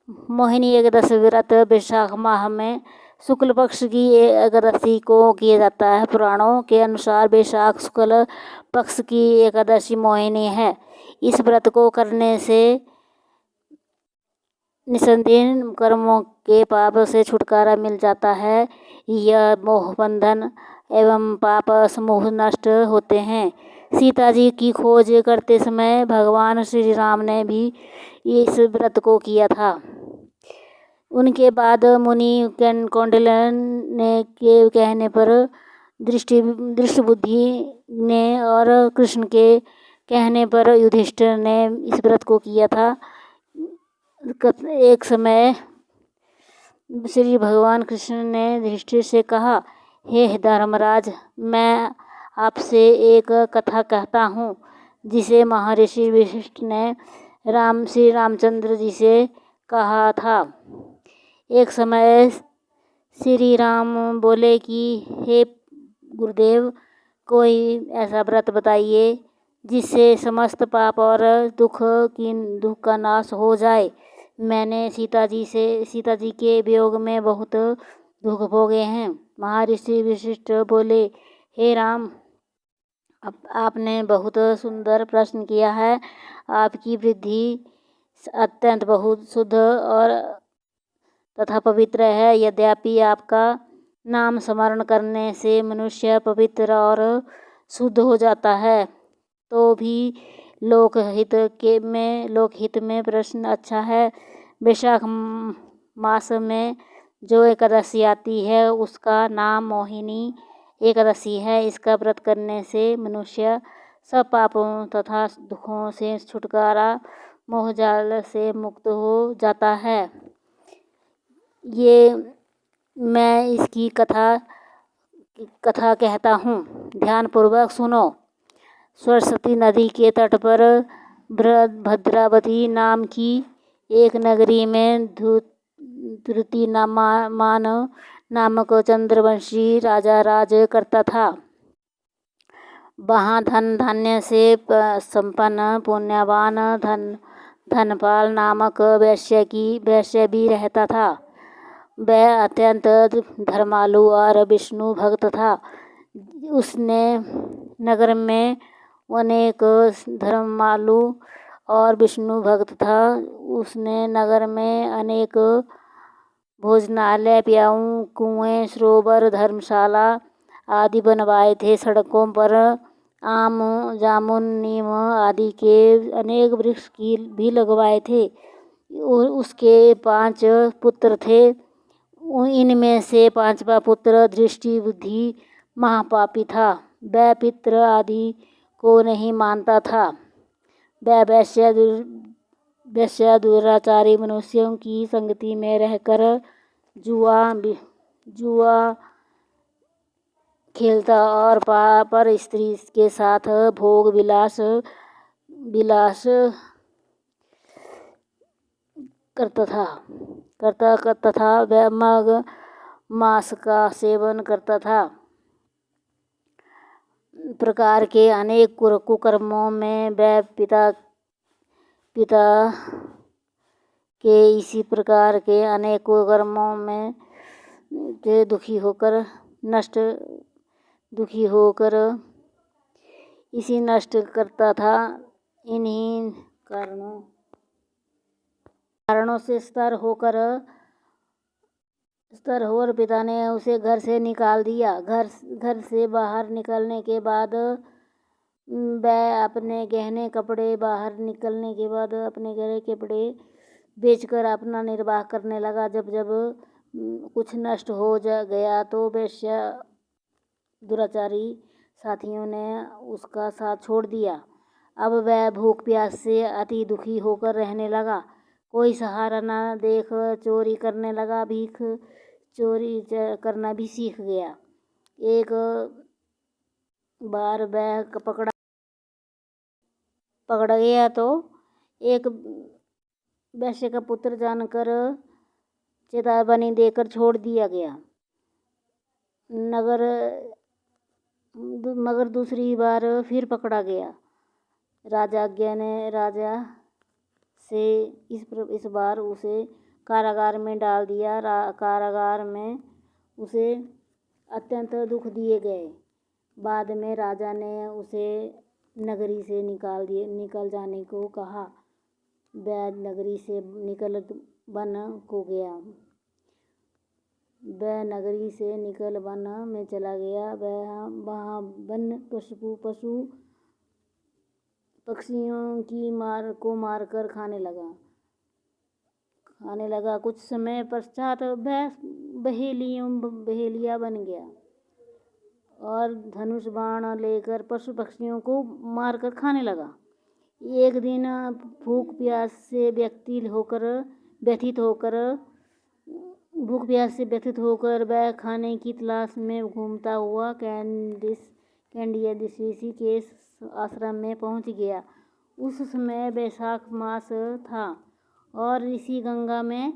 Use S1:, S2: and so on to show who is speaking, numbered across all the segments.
S1: मोहिनी एकादशी व्रत वैशाख माह में शुक्ल पक्ष की एकादशी को किया जाता है। पुराणों के अनुसार वैशाख शुक्ल पक्ष की एकादशी मोहिनी है। इस व्रत को करने से निस्संदेह कर्मों के पाप से छुटकारा मिल जाता है। यह मोह बंधन एवं पाप समूह नष्ट होते हैं। सीता जी की खोज करते समय भगवान श्री राम ने भी इस व्रत को किया था। उनके बाद मुनि कौंडिल्य ने के कहने पर दृष्टि बुद्धि ने और कृष्ण के कहने पर युधिष्ठिर ने इस व्रत को किया था। एक समय श्री भगवान कृष्ण ने युधिष्ठिर से कहा, हे धर्मराज, मैं आपसे एक कथा कहता हूँ जिसे महर्षि वशिष्ठ ने श्री रामचंद्र जी से कहा था। एक समय श्री राम बोले कि हे गुरुदेव, कोई ऐसा व्रत बताइए जिससे समस्त पाप और दुख का नाश हो जाए। मैंने सीता जी के वियोग में बहुत दुख भोगे हैं। महर्षि वशिष्ठ बोले, हे राम, आपने बहुत सुंदर प्रश्न किया है। आपकी बुद्धि अत्यंत बहुत शुद्ध और तथा पवित्र है। यद्यपि आपका नाम स्मरण करने से मनुष्य पवित्र और शुद्ध हो जाता है, तो भी लोकहित में प्रश्न अच्छा है। वैशाख मास में जो एकादशी आती है उसका नाम मोहिनी एकादशी है। इसका व्रत करने से मनुष्य सब पापों तथा दुखों से छुटकारा, मोहजाल से मुक्त हो जाता है। ये मैं इसकी कथा कहता हूँ, ध्यानपूर्वक सुनो। सरस्वती नदी के तट पर भद्रावती नाम की एक नगरी में धृतिमान नामक चंद्रवंशी राजा राज करता था। वहाँ धन धान्य से संपन्न पुण्यवान धनपाल नामक वैश्य भी रहता था। वह अत्यंत धर्मालु और विष्णु भक्त था। उसने नगर में अनेक धर्मालु और विष्णु भक्त था। उसने नगर में अनेक भोजनालय, प्याऊ, कुएं, सरोवर, धर्मशाला आदि बनवाए थे। सड़कों पर आम, जामुन, नीम आदि के अनेक वृक्ष भी लगवाए थे। उसके 5 पुत्र थे। इनमें से 5वां पुत्र दृष्टि बुद्धि महापापी था। वह पितृ आदि को नहीं मानता था। वह वैश्य दुराचारी मनुष्यों की संगति में रहकर जुआ खेलता और पर स्त्री के साथ भोग विलास करता था। वह मग मांस का सेवन करता था। प्रकार के अनेक कुकर्मों में वह पिता के इसी प्रकार के अनेक कुकर्मों में दुखी होकर इसी नष्ट करता था। इन्हीं कारणों से स्तर होकर पिता ने उसे घर से निकाल दिया। घर से बाहर निकलने के बाद वह अपने गहने कपड़े बेचकर अपना निर्वाह करने लगा। जब कुछ नष्ट हो गया तो वैश्य दुराचारी साथियों ने उसका साथ छोड़ दिया। अब वह भूख प्यास से अति दुखी होकर रहने लगा। कोई सहारा न देख चोरी करने लगा। भीख चोरी करना भी सीख गया। एक बार वह पकड़ा गया तो एक वैश्य का पुत्र जानकर चेतावनी देकर छोड़ दिया गया। मगर दूसरी बार फिर पकड़ा गया। राजा से इस बार उसे कारागार में डाल दिया। कारागार में उसे अत्यंत दुख दिए गए। बाद में राजा ने उसे नगरी से निकल जाने को कहा। वह नगरी से निकल वन को गया। वह नगरी से निकल वन में चला गया। वह वहाँ वन पशु पक्षियों की को मारकर खाने लगा। कुछ समय पश्चात वह बहेलिया बन गया और धनुष बाण लेकर पशु पक्षियों को मारकर खाने लगा। एक दिन भूख प्यास से व्यथित होकर वह खाने की तलाश में घूमता हुआ कैंडिया ऋषि के आश्रम में पहुंच गया। उस समय वैशाख मास था और ऋषि गंगा में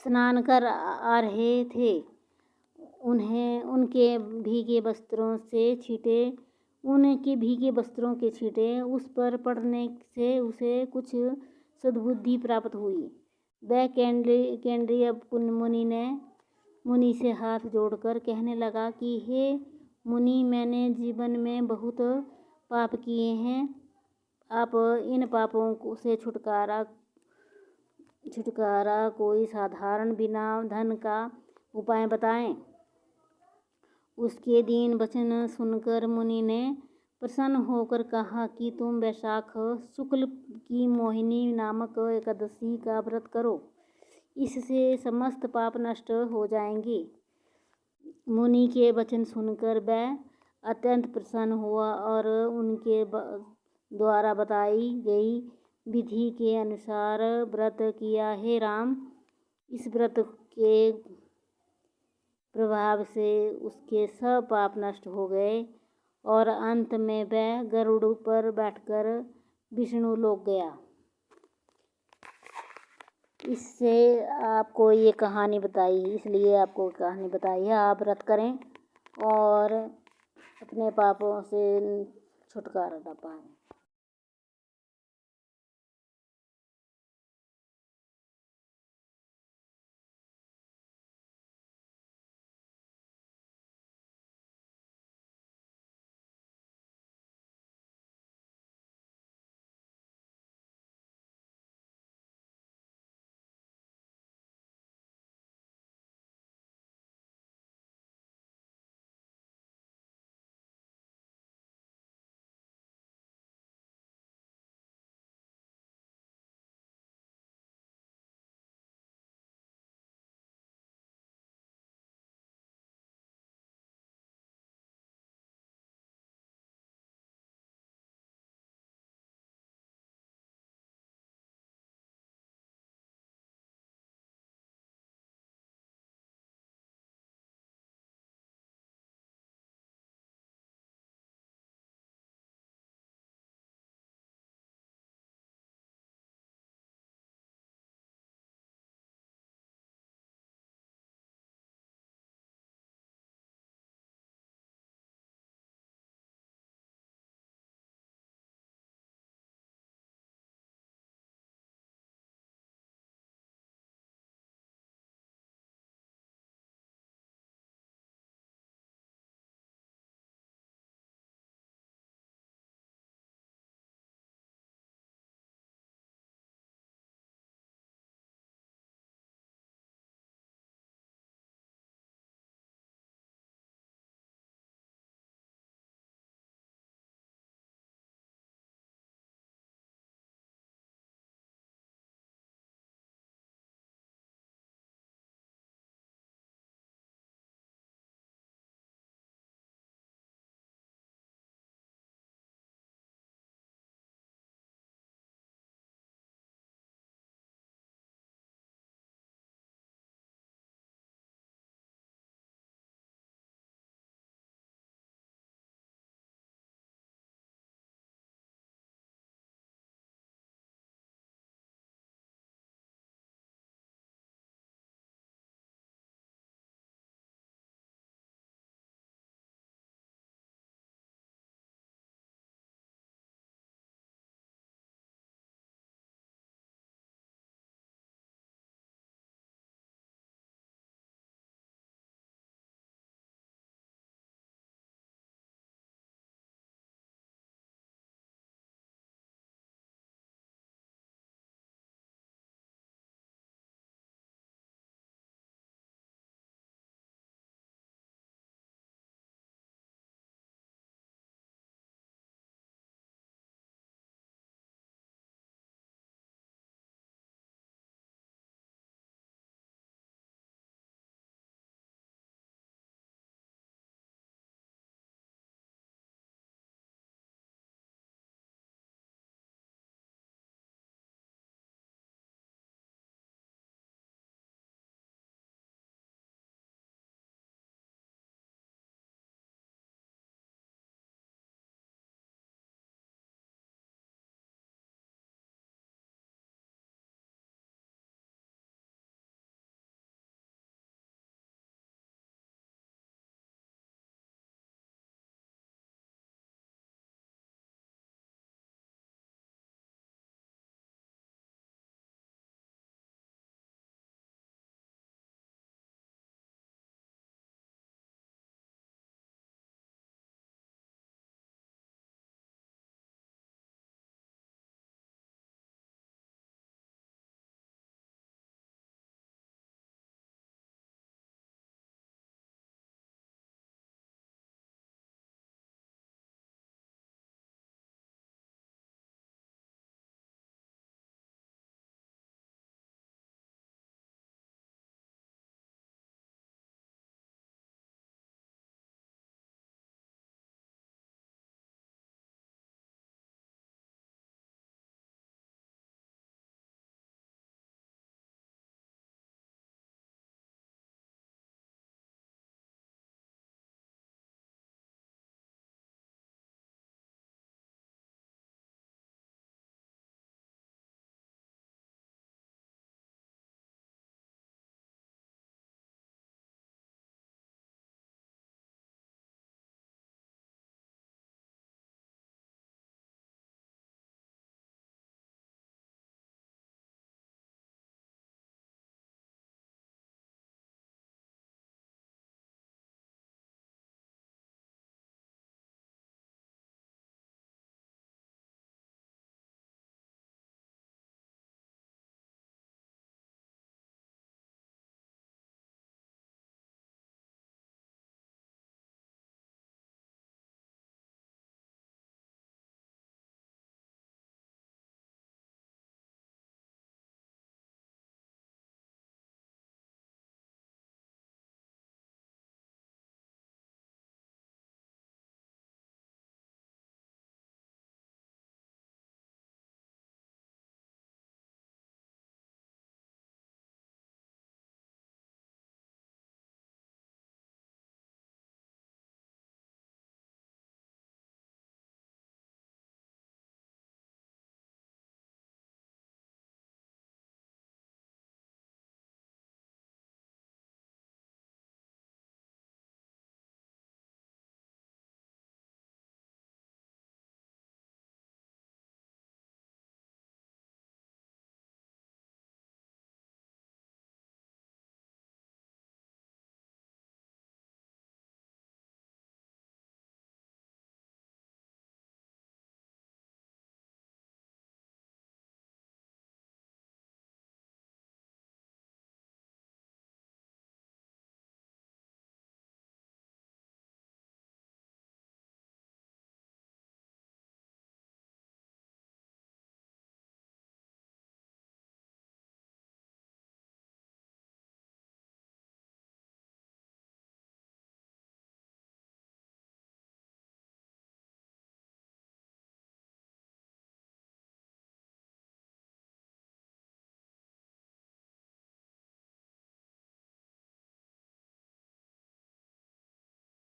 S1: स्नान कर आ रहे थे। उनके भीगे वस्त्रों के छींटे उस पर पड़ने से उसे कुछ सद्बुद्धि प्राप्त हुई। वह कैंडिय मुनि से हाथ जोड़कर कहने लगा कि हे मुनि, मैंने जीवन में बहुत पाप किए हैं। आप इन पापों से छुटकारा कोई साधारण बिना धन का उपाय बताएं। उसके दीन वचन सुनकर मुनि ने प्रसन्न होकर कहा कि तुम वैशाख शुक्ल की मोहिनी नामक एकादशी का व्रत करो। इससे समस्त पाप नष्ट हो जाएंगे। मुनि के वचन सुनकर वह अत्यंत प्रसन्न हुआ और उनके द्वारा बताई गई विधि के अनुसार व्रत किया। हे राम, इस व्रत के प्रभाव से उसके सब पाप नष्ट हो गए और अंत में वह गरुड़ पर बैठकर विष्णु लोक गया। इससे आपको ये कहानी बताई, इसलिए आपको कहानी बताई है। आप व्रत करें और अपने पापों से छुटकारा पा पाएं।